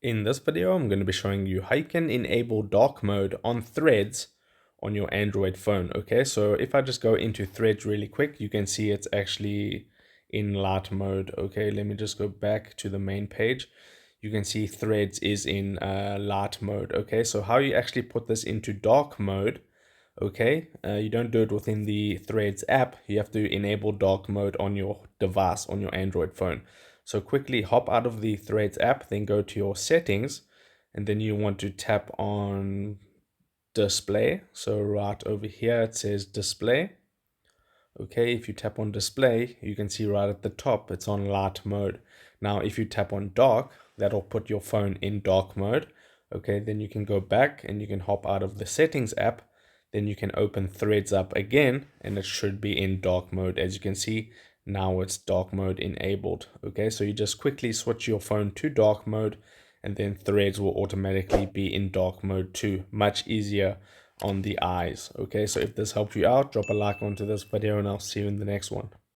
In this video, I'm going to be showing you how you can enable dark mode on Threads on your Android phone. Okay, so if I just go into Threads really quick, you can see it's actually in light mode. Okay, let me just go back to the main page. You can see Threads is in light mode. Okay, so how you actually put this into dark mode. Okay, you don't do it within the Threads app. You have to enable dark mode on your device, on your Android phone. So quickly hop out of the Threads app, then go to your settings, and then you want to tap on display. So right over here, it says display. Okay, if you tap on display, you can see right at the top, it's on light mode. Now, if you tap on dark, that'll put your phone in dark mode. Okay, then you can go back and you can hop out of the settings app. Then you can open Threads up again and it should be in dark mode. As you can see, now it's dark mode enabled. Okay, so you just quickly switch your phone to dark mode and then Threads will automatically be in dark mode too. Much easier on the eyes. Okay, so if this helped you out, drop a like onto this video and I'll see you in the next one.